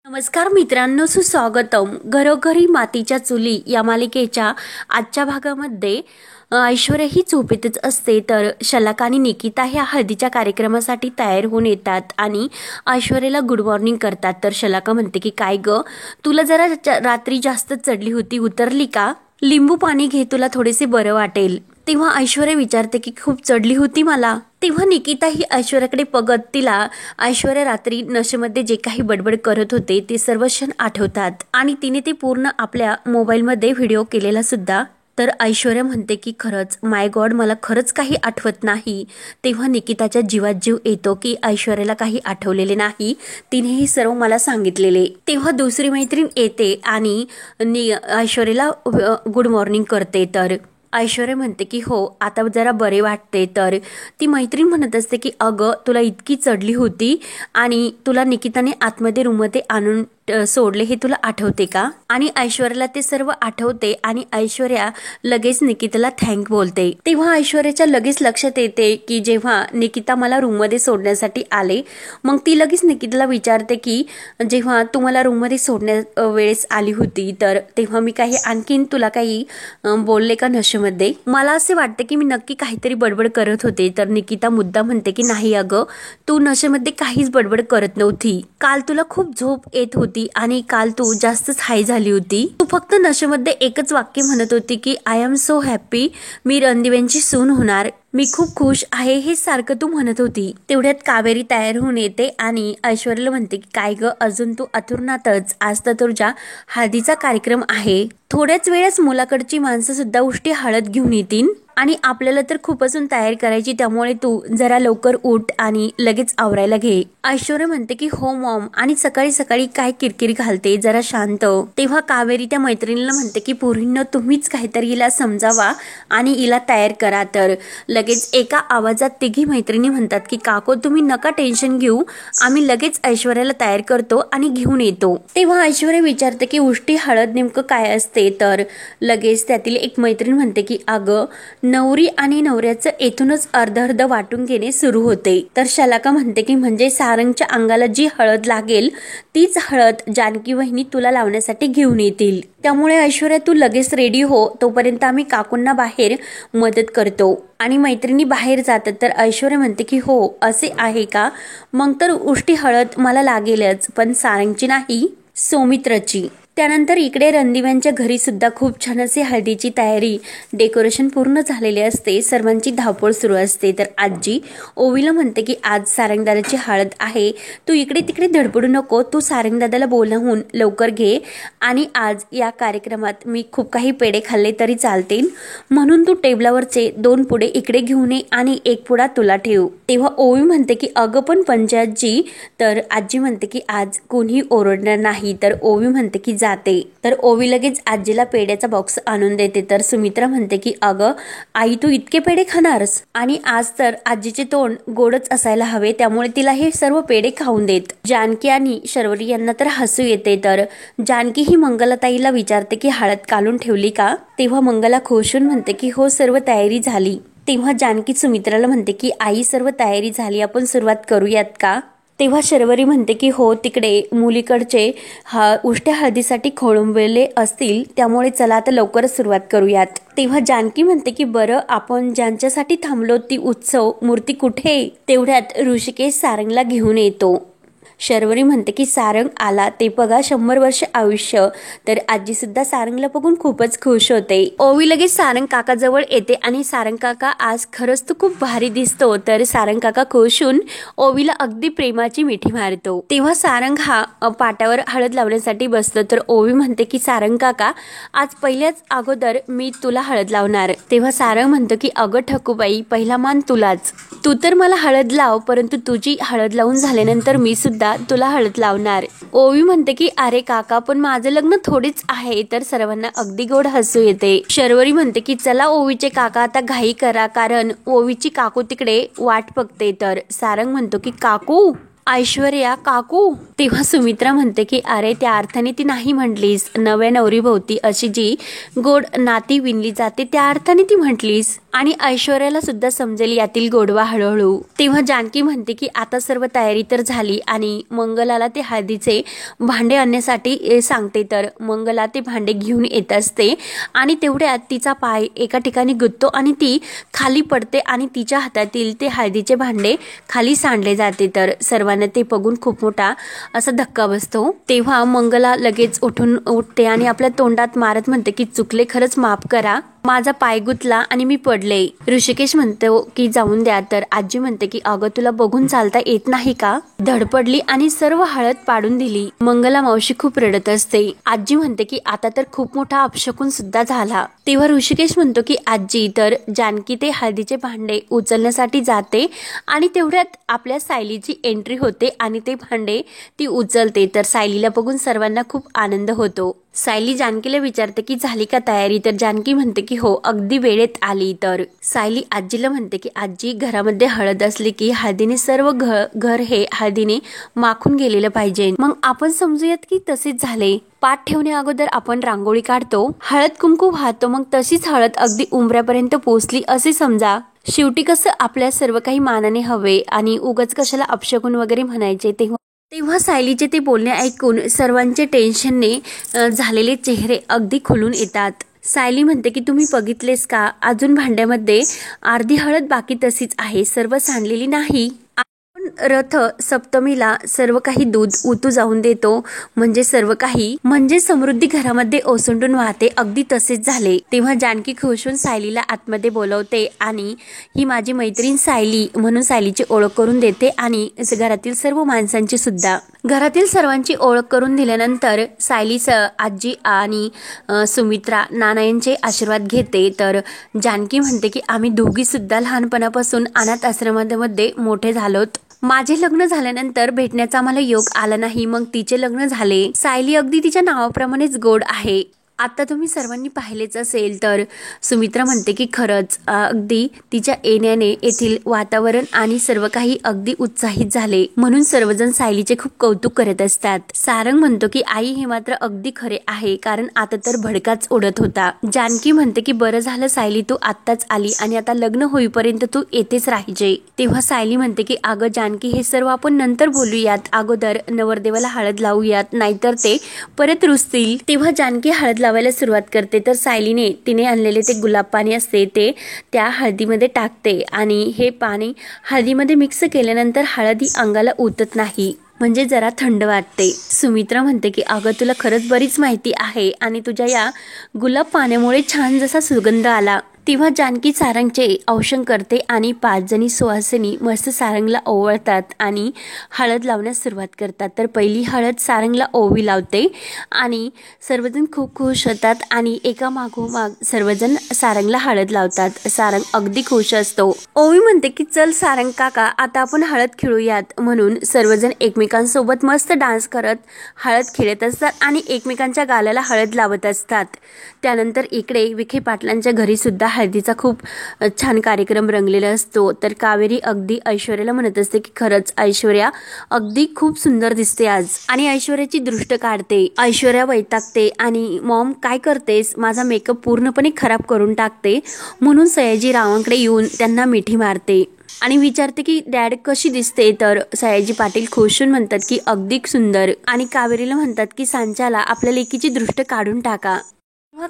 नमस्कार मित्रांनो, सुस्वागतम. घरोघरी मातीच्या चुली या मालिकेच्या आजच्या भागामध्ये ऐश्वर्या ही झोपेतच असते तर शलाका आणि निकिता ह्या हळदीच्या कार्यक्रमासाठी तयार होऊन येतात आणि ऐश्वर्याला गुड मॉर्निंग करतात. तर शलाका म्हणते की काय ग, तुला जरा रात्री जास्त चढली होती, उतरली का? लिंबू पाणी घे, तुला थोडेसे बरं वाटेल. तेव्हा ऐश्वर्या विचारते की खूप चढली होती मला. तेव्हा निकिता ही ऐश्वर्याकडे बघत तिला ऐश्वर्या रात्री नशेमध्ये जे काही बडबड करत होते ते सर्व क्षण आठवतात आणि तिने ते पूर्ण आपल्या मोबाईलमध्ये व्हिडिओ केलेला सुद्धा. तर ऐश्वर्या म्हणते की खरंच माय गॉड, मला खरंच काही आठवत नाही. तेव्हा निकिताच्या जीवात जीव येतो की ऐश्वर्याला काही आठवलेले नाही, तिने हे सर्व मला सांगितलेले. तेव्हा दुसरी मैत्रीण येते आणि ऐश्वर्याला गुड मॉर्निंग करते. तर ऐश्वर्या म्हणते की हो, आता जरा बरे वाटते. तर ती मैत्रीण म्हणत असते की अगं, तुला इतकी चढली होती आणि तुला निकिताने आतमध्ये रूममध्ये आणून सोडले, हे तुला आठवते का? आणि ऐश्वर्याला ते सर्व आठवते आणि ऐश्वर्या लगेच निकिताला थँक बोलते. तेव्हा ऐश्वर्याच्या लगेच लक्षात येते की जेव्हा निकिता मला रूममध्ये सोडण्यासाठी आले, मग ती लगेच निकिताला विचारते की जेव्हा तू मला रूममध्ये सोडण्या वेळेस आली होती तर तेव्हा मी काही आणखीन तुला काही बोलले का नशेमध्ये? मला असे वाटते की मी नक्की काहीतरी बडबड करत होते. तर निकिता मुद्दा म्हणते की नाही अगं, तू नशेमध्ये काहीच बडबड करत नव्हती. काल तुला खूप झोप येत होती आणि काल तू जास्तच हाय झाली होती. तू फक्त नशेमध्ये एकच वाक्य म्हणत होती की आय एम सो हॅपी, मी रणदिव्यांची सून होणार, मी खूप खुश आहे, हे सारखं तू म्हणत होती. तेवढ्यात कावेरी तयार होऊन येते आणि ऐश्वर्याला म्हणते की काय ग, अजून तू अथुरनातच, आज तर तुझ्या हळदीचा कार्यक्रम आहे. थोड्याच वेळाच मुलाकडची माणसं सुद्धा उष्टी हळद घेऊन येतील आणि आपल्याला तर खूप असून तयार करायची, त्यामुळे तू जरा लवकर उठ आणि लगेच आवरायला घे. ऐश्वर्या म्हणते की हो मॉम, आणि सकाळी सकाळी काय किरकिरी घालते, जरा शांत. तेव्हा कावेरी त्या मैत्रिणीला म्हणते की पोरींनो, तुम्हीच काहीतरी हिला समजावा आणि हिला तयार करा. तर लगेच एका आवाजात तिघी मैत्रिणी म्हणतात की काको, तुम्ही नका टेन्शन घेऊ, आम्ही लगेच ऐश्वर्याला तयार करतो आणि घेऊन येतो. तेव्हा ऐश्वर्या विचारते की उष्टी हळद नेमकं काय असते? तर लगेच त्यातील एक मैत्रीण म्हणते की अगं, नवरी आणि नवऱ्याचं येथूनच अर्ध अर्ध वाटून घेणे सुरू होते. तर शलाका म्हणते की म्हणजे सारंगच्या अंगाला जी हळद लागेल तीच हळद जानकी वहिनी तुला लावण्यासाठी घेऊन येतील. त्यामुळे ऐश्वर्या तू लगेच रेडी हो, तोपर्यंत आम्ही काकूंना बाहेर मदत करतो. आणि मैत्रिणी बाहेर जातात. तर ऐश्वर्या म्हणते की हो, असे आहे का? मग तर उष्टी हळद मला लागेलच, पण सारंगची नाही, सौमित्रची. त्यानंतर इकडे रणदिव्यांच्या घरी सुद्धा खूप छान असे हळदीची तयारी, डेकोरेशन पूर्ण झालेले असते. सर्वांची धावपळ सुरू असते. तर आजी ओवीला म्हणते की आज सारंगदादाची हळद आहे, तू इकडे तिकडे धडपडू नको, तू सारंगदादाला बोलावून लवकर घे आणि आज या कार्यक्रमात मी खूप काही पेढे खाल्ले तरी चालतील, म्हणून तू टेबलावरचे 2 पुडे इकडे घेऊन ये आणि 1 पुडा तुला ठेव. तेव्हा ओवी म्हणते की अगं पण पंचायतजी. तर आजी म्हणते की आज कोणी ओरडणार नाही. तर ओवी म्हणते की जाते. तर ओवी लगेच आजीला पेड्याचा बॉक्स आणून देते. तर सुमित्रा म्हणते की अगं आई, तू इतके पेढे खाणारस? आणि आज तर आजीचे तोंड गोडच असायला हवे, त्यामुळे तिला हे सर्व पेढे खाऊन देत. जानकी आणि शर्वरी यांना तर हसू येते. तर जानकी ही मंगलाताईला विचारते की हळद काढून ठेवली का? तेव्हा मंगला खुश होऊन म्हणते की हो, सर्व तयारी झाली. तेव्हा जानकी सुमित्राला म्हणते की आई, सर्व तयारी झाली, आपण सुरुवात करूयात का? तेव्हा शर्वरी म्हणते की हो, तिकडे मुलीकडचे उष्ट्या हळदीसाठी खोळंबले असतील, त्यामुळे चला आता लवकरच सुरुवात करूयात. तेव्हा जानकी म्हणते की बरं, आपण ज्यांच्यासाठी थांबलो ती उत्सव मूर्ती कुठे? तेवढ्यात ऋषिकेश सारंगला घेऊन येतो. शर्वरी म्हणते की सारंग आला, ते बघा 100 वर्ष आयुष्य. तर आजी सुद्धा सारंगला बघून खूपच खुश होते. ओवी लगेच सारंग काका जवळ येते आणि सारंग काका, आज खरंच तू खूप भारी दिसतो. तर सारंग काका खुश होऊन ओवीला अगदी प्रेमाची मिठी मारतो. तेव्हा सारंग हा पाटावर हळद लावण्यासाठी बसतो. तर ओवी म्हणते की सारंग काका, आज पहिल्याच अगोदर मी तुला हळद लावणार. तेव्हा सारंग म्हणतो की अगं ठकूबाई, पहिला मान तुलाच, तू तर मला हळद लाव, परंतु तुझी हळद लावून झाल्यानंतर मी सुद्धा तुला हळद लावणार. ओवी म्हणते की अरे काका, पण माझं लग्न थोडीच आहे. तर सर्वांना अगदी गोड हसू येते. शर्वरी म्हणते की चला ओवीचे काका, आता घाई करा, कारण ओवीची काकू तिकडे वाट बघते. तर सारंग म्हणतो की काकू, ऐश्वर्या काकू, तेव्हा सुमित्रा म्हणते की अरे त्या अर्थाने ती नाही म्हटलीस, नव्या नवरीभोवती अशी जी गोड नाती विणली जाते त्या अर्थाने ती म्हटलीस आणि ऐश्वर्याला सुद्धा समजेल यातील गोडवा हळूहळू. तेव्हा जानकी म्हणते की आता सर्व तयारी तर झाली आणि मंगलाला ते हळदीचे भांडे आणण्यासाठी सांगते. तर मंगला ते भांडे घेऊन येत असते आणि तेवढ्यात तिचा पाय एका ठिकाणी गुंततो आणि ती खाली पडते आणि तिच्या हातातील ते हळदीचे भांडे खाली सांडले जाते. तर सर्वांना ते बघून खूप मोठा असा धक्का बसतो. तेव्हा मंगला लगेच उठते आणि आपल्या तोंडात मारत म्हणते की चुकले, खरंच माफ करा, माझा पाय गुतला आणि मी पडले. ऋषिकेश म्हणतो की जाऊन द्या. तर आजी म्हणते की अगं तुला बघून चालता येत नाही का? धडपडली आणि सर्व हळद पाडून दिली. मंगला मावशी खूप रडत असते. आजी म्हणते की आता तर खूप मोठा अपशकुन सुद्धा झाला. तेव्हा ऋषिकेश म्हणतो की आजी, तर जानकी ते हळदीचे भांडे उचलण्यासाठी जाते आणि तेवढ्यात आपल्या सायलीची एंट्री होते आणि ते भांडे ती उचलते. तर सायलीला बघून सर्वांना खूप आनंद होतो. सायली जानकीला विचारते की झाली का तयारी? तर जानकी म्हणते की हो, अगदी वेळेत आली. तर सायली आजीला म्हणते की आजी, घरामध्ये हळद असली की हळदीने सर्व घर हे हळदीने माखून गेलेलं पाहिजे. मग आपण समजूयात की तसेच झाले. पाठ ठेवण्या अगोदर आपण रांगोळी काढतो, हळद कुंकू वाहतो, मग तशीच हळद अगदी उंबऱ्यापर्यंत पोहोचली असे समजा. शेवटी कसं आपल्या सर्व काही मानाने हवे आणि उगाच कशाला अपशकुन वगैरे म्हणायचे. तेव्हा सायलीचे ते बोलणे ऐकून सर्वांचे टेन्शनने झालेले चेहरे अगदी खुलून येतात. सायली म्हणते की तुम्ही बघितलेस का, अजून भांड्यामध्ये अर्धी हळद बाकी तशीच आहे, सर्व सांडलेली नाही. आपण रथ सप्तमीला सर्व काही दूध उतू जाऊन देतो, म्हणजे सर्व काही म्हणजे समृद्धी घरामध्ये ओसंडून वाहते, अगदी तसेच झाले. तेव्हा जानकी खुश होऊन सायलीला आतमध्ये बोलवते आणि ही माझी मैत्रीण सायली म्हणून सायलीची ओळख करून देते आणि घरातील सर्व माणसांची सुद्धा. घरातील सर्वांची ओळख करून दिल्यानंतर सायली आजी आणि सुमित्रा नानायांचे आशीर्वाद घेते. तर जानकी म्हणते की आम्ही दोघी सुद्धा लहानपणापासून अनाथ आश्रमामध्ये मोठे झालोत. माझे लग्न झाल्यानंतर भेटण्याचा आम्हाला योग आला नाही, मग तिचे लग्न झाले. सायली अगदी तिच्या नावाप्रमाणेच गोड आहे. आता तुम्ही सर्वांनी पाहिलेच असेल. तर सुमित्रा म्हणते की खरंच अगदी तिच्या येण्याने येथील वातावरण आणि सर्व काही अगदी उत्साहित झाले, म्हणून सर्वजण सायलीचे खूप कौतुक करत असतात. सारंग म्हणतो की आई, हे मात्र अगदी खरे आहे, कारण आता तर भडकाच उडत होता. जानकी म्हणते की बरं झालं सायली, तू आत्ताच आली आणि आता लग्न होईपर्यंत तू येतेच राहायचे. तेव्हा सायली म्हणते की अगं जानकी, हे सर्व आपण नंतर बोलूयात, अगोदर नवरदेवाला हळद लावूयात, नाहीतर ते परत रुसतील. तेव्हा जानकी हळद लावायला सुरुवात करते. तर सायलीने तिने आणलेले ते गुलाब पाणी असते ते त्या हळदीमध्ये टाकते आणि हे पाणी हळदीमध्ये मिक्स केल्यानंतर हळद ही अंगाला उतत नाही, म्हणजे जरा थंड वाटते. सुमित्रा म्हणते की अगं तुला खरंच बरीच माहिती आहे आणि तुझ्या या गुलाब पाण्यामुळे छान जसा सुगंध आला. तेव्हा जानकी सारंगचे औषण करते आणि 5 जणी सुवासिनी मस्त सारंगला ओवळतात आणि हळद लावण्यास सुरुवात करतात. तर पहिली हळद सारंगला ओवी लावते आणि सर्वजण खूप खुश होतात आणि एका मागोमाग सर्वजण सारंगला हळद लावतात. सारंग अगदी खुश असतो. ओवी म्हणते की चल सारंग काका, आता आपण हळद खेळूयात. म्हणून सर्वजण एकमेकांसोबत मस्त डान्स करत हळद खेळत असतात आणि एकमेकांच्या गालाला हळद लावत असतात. त्यानंतर इकडे विखे पाटलांच्या घरी सुद्धा हळदीचा खूप छान कार्यक्रम रंगलेला असतो. तर कावेरी अगदी ऐश्वर्याला म्हणत असते की खरंच ऐश्वर्या अगदी खूप सुंदर दिसते आज, आणि ऐश्वर्याची दृष्ट काढते. ऐश्वर्या वैतागते आणि मॉम काय करतेस, माझा मेकअप पूर्णपणे खराब करून टाकते, म्हणून सयाजी रावांकडे येऊन त्यांना मिठी मारते आणि विचारते की डॅड कशी दिसते. तर सयाजी पाटील खुश होऊन म्हणतात की अगदी सुंदर, आणि कावेरीला म्हणतात की सांच्याला आपल्या लेकीची दृष्ट काढून टाका.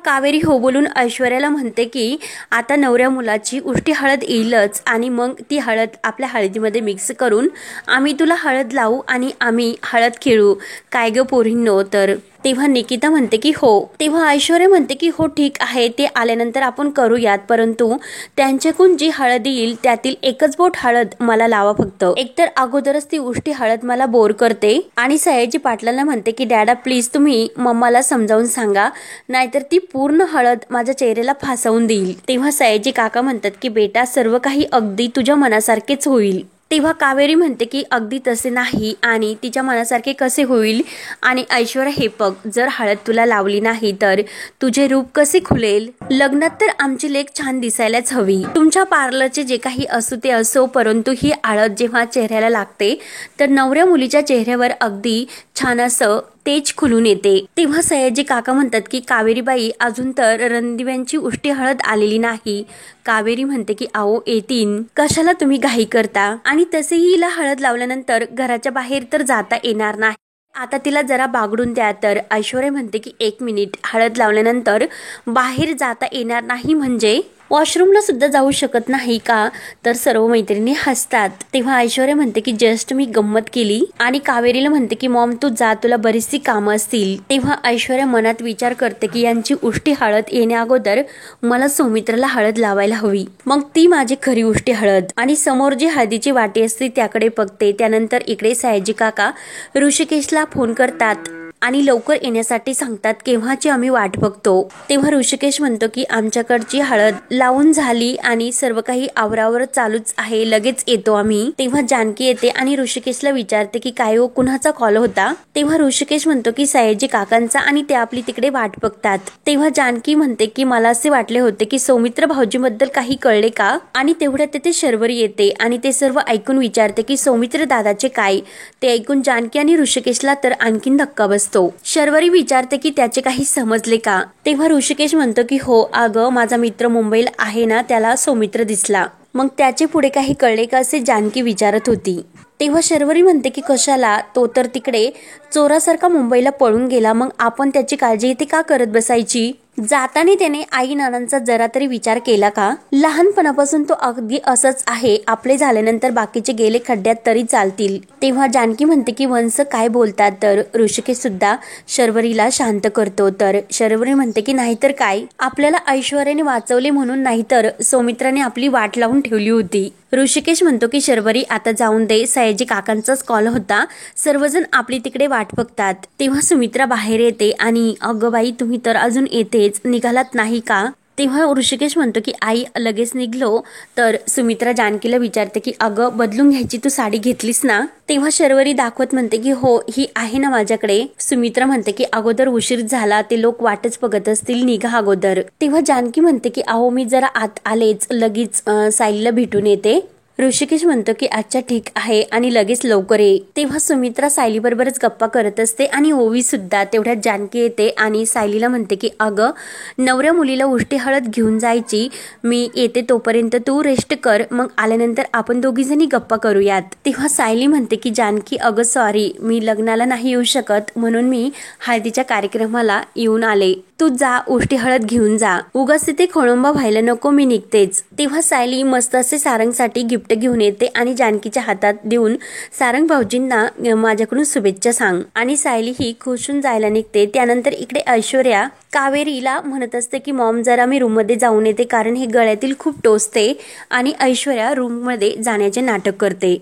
कावेरी हो बोलून ऐश्वर्याला म्हणते की आता नवऱ्या मुलाची उष्टी हळद येईलच आणि मग ती हळद आपल्या हळदीमध्ये मिक्स करून आम्ही तुला हळद लावू आणि आम्ही हळद खेळू, काय ग पोरींनो. तर तेव्हा निकिता म्हणते की हो. तेव्हा ऐश्वर्या म्हणते की हो ठीक आहे, ते आल्यानंतर आपण करूयात, परंतु त्यांच्याकडून जी हळद येईल त्यातील एकच बोट हळद मला लावा फक्त. एकतर अगोदरच ती उष्टी हळद मला बोर करते. आणि सयाजी पाटलांना म्हणते की डॅडा प्लीज तुम्ही मम्माला समजावून सांगा, नाहीतर ती पूर्ण हळद माझ्या चेहऱ्याला फासवून देईल. तेव्हा सयाजी काका म्हणतात की बेटा सर्व काही अगदी तुझ्या मनासारखेच होईल. तेव्हा कावेरी म्हणते की अगदी तसे नाही आणि तिच्या मनासारखे कसे होईल आणि ऐश्वर्या हे बघ, जर हळद तुला लावली नाही तर तुझे रूप कसे खुलेल? लग्नात तर आमची लेक छान दिसायलाच हवी. तुमच्या पार्लरचे जे काही असो ते असो, परंतु ही हळद जेव्हा चेहऱ्याला लागते तर नवऱ्या मुलीच्या चेहऱ्यावर अगदी छान असं तेज खुलून येते. तेव्हा सयाजी काका म्हणतात की कावेरीबाई, अजून तर रणदिव्यांची उष्टी हळद आलेली नाही. कावेरी म्हणते की आओ येतीन, कशाला तुम्ही घाई करता? आणि तसेही हिला हळद लावल्यानंतर घराच्या बाहेर तर जाता येणार नाही, आता तिला जरा बागडून द्या. तर ऐश्वर्या म्हणते की 1 मिनिट, हळद लावल्यानंतर बाहेर जाता येणार नाही म्हणजे वॉशरूमला सुद्धा जाऊ शकत नाही का? तर सर्व मैत्रिणी हसतात. तेव्हा ऐश्वर्या म्हणते की जस्ट मी गंमत केली आणि कावेरीला म्हणते की मॉम तू जा, तुला बरीचशी कामं असतील. तेव्हा ऐश्वर्या मनात विचार करते की यांची उष्टी हळद येण्या अगोदर मला सौमित्राला हळद लावायला हवी, मग ती माझी खरी उष्टी हळद. आणि समोर जी हळदीची वाटी असते त्याकडे बघते. त्यानंतर इकडे सयाजी काका ऋषिकेशला फोन करतात आणि लवकर येण्यासाठी सांगतात. केव्हाची आम्ही वाट बघतो. तेव्हा ऋषिकेश म्हणतो की आमच्याकडची हळद लावून झाली आणि सर्व काही आवरावर चालूच आहे, लगेच येतो आम्ही. तेव्हा जानकी येते आणि ऋषिकेशला विचारते की काय हो, कुणाचा कॉल होता? तेव्हा ऋषिकेश म्हणतो की सयाजी काकांचा आणि ते आपली तिकडे वाट बघतात. तेव्हा जानकी म्हणते की मला असे वाटले होते की सौमित्र भाऊजीबद्दल काही कळले का? आणि तेवढ्यात तिथे शर्वरी येते आणि ते सर्व ऐकून विचारते की सौमित्र दादाचे काय? ते ऐकून जानकी आणि ऋषिकेशला तर आणखीन धक्का बसतो. शर्वरी विचारते की त्याचे काही समजले का? तेव्हा ऋषिकेश म्हणतो की हो अगं, माझा मित्र मुंबईला आहे ना, त्याला सौमित्र दिसला, मग त्याचे पुढे काही कळले का असे जानकी विचारत होती. तेव्हा शर्वरी म्हणते की कशाला, तो तर तिकडे चोरासारखा मुंबईला पळून गेला, मग आपण त्याची काळजी इथे का करत बसायची? जाताना त्याने आई नानांचा जरा तरी विचार केला का? लहानपणापासून तो अगदी असंच आहे, आपले झाल्यानंतर बाकीचे गेले खड्ड्यात तरी चालतील. तेव्हा जानकी म्हणते की वंश काय बोलतात? तर ऋषिकेश सुद्धा शर्वरीला शांत करतो. तर शर्वरी म्हणते की नाहीतर काय, आपल्याला ऐश्वर्याने वाचवले म्हणून, नाहीतर सौमित्राने आपली वाट लावून ठेवली होती. ऋषिकेश म्हणतो की शर्वरी आता जाऊन दे, सयाजी काकांचाच कॉल होता, सर्वजण आपली तिकडे वाट बघतात. तेव्हा सुमित्रा बाहेर येते आणि अगं बाई, तुम्ही तर अजून येतेच, निघालात नाही का? तेव्हा ऋषिकेश म्हणतो की आई लगेच निघलो. तर सुमित्रा जानकीला विचारते की अगं बदलून घ्यायची, तू साडी घेतलीस ना? तेव्हा शर्वरी दाखवत म्हणते की हो, ही आहे ना माझ्याकडे. सुमित्रा म्हणते की अगोदर उशीर झाला, ते लोक वाटच बघत असतील, निघा अगोदर. तेव्हा जानकी म्हणते की अहो मी जरा आत आलेच, लगेच सायलीला भेटून येते. ऋषिकेश म्हणतो की अच्छा ठीक आहे आणि लगेच लवकर ये. तेव्हा सुमित्रा सायली बरोबरच गप्पा करत असते आणि ओवी सुद्धा. तेवढ्यात जानकी येते आणि सायलीला म्हणते की अगं, नवऱ्या मुलीला उष्टी हळद घेऊन जायची, मी येते तोपर्यंत तू रेस्ट कर, मग आल्यानंतर आपण दोघी जणी गप्पा करूयात. तेव्हा सायली म्हणते की जानकी अगं सॉरी, मी लग्नाला नाही येऊ शकत, म्हणून मी हळदीच्या कार्यक्रमाला येऊन आले, तू जा उष्टी हळद घेऊन जा, उगाच तिथे खोळंबा व्हायला नको, मी निघतेच. तेव्हा सायली मस्त असे सारंगसाठी गिफ्ट घेऊन येते आणि जानकीच्या हातात देऊन सारंग भाऊजींना माझ्याकडून शुभेच्छा सांग. आणि सायली ही खुशून जायला निघते. त्यानंतर इकडे ऐश्वर्या कावेरीला म्हणत असते की मॉम जरा मी रूम मध्ये जाऊन येते, कारण हे गळ्यातील खूप टोचते. आणि ऐश्वर्या रूम मध्ये जाण्याचे नाटक करते.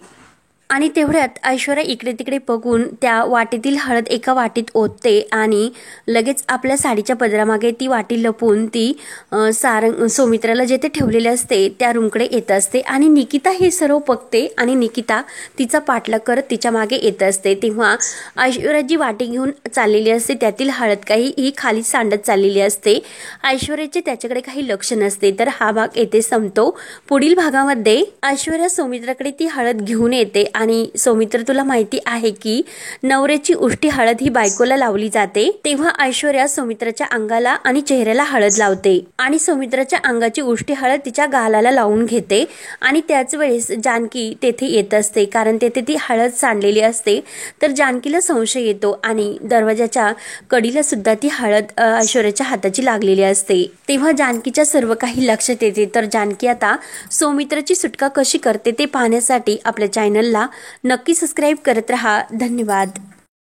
आणि तेवढ्यात ऐश्वर्या इकडे तिकडे बघून त्या वाटीतील हळद एका वाटीत ओतते आणि लगेच आपल्या साडीच्या पदरामागे ती वाटी लपवून ती सारंग सौमित्राला जेथे ठेवलेले असते त्या रूमकडे येत असते. आणि निकिता हे सर्व बघते आणि निकिता तिचा पाठलाग करत तिच्या मागे येत असते. तेव्हा ऐश्वर्या जी वाटी घेऊन चाललेली असते त्यातील हळद काही ही खाली सांडत चाललेली असते. ऐश्वर्याचे त्याच्याकडे काही लक्ष नसते. तर हा भाग येथे संपतो. पुढील भागामध्ये ऐश्वर्या सौमित्राकडे ती हळद घेऊन येते आणि सौमित्र तुला माहिती आहे की नवऱ्याची उष्टी हळद ही बायकोला लावली जाते. तेव्हा ऐश्वर्या सौमित्राच्या अंगाला आणि चेहऱ्याला हळद लावते आणि सौमित्राच्या अंगाची उष्टी हळद तिच्या गालाला लावून घेते. आणि त्याच वेळेस जानकी तेथे येत असते, कारण तेथे ती हळद सांडलेली असते. तर जानकीला संशय येतो आणि दरवाजाच्या कडीला सुद्धा ती हळद ऐश्वर्याच्या हाताची लागलेली असते. तेव्हा जानकीच्या सर्व काही लक्षात येते. तर जानकी आता सौमित्राची सुटका कशी करते ते पाहण्यासाठी आपल्या चॅनलला नक्की सबस्क्राईब करत रहा. धन्यवाद.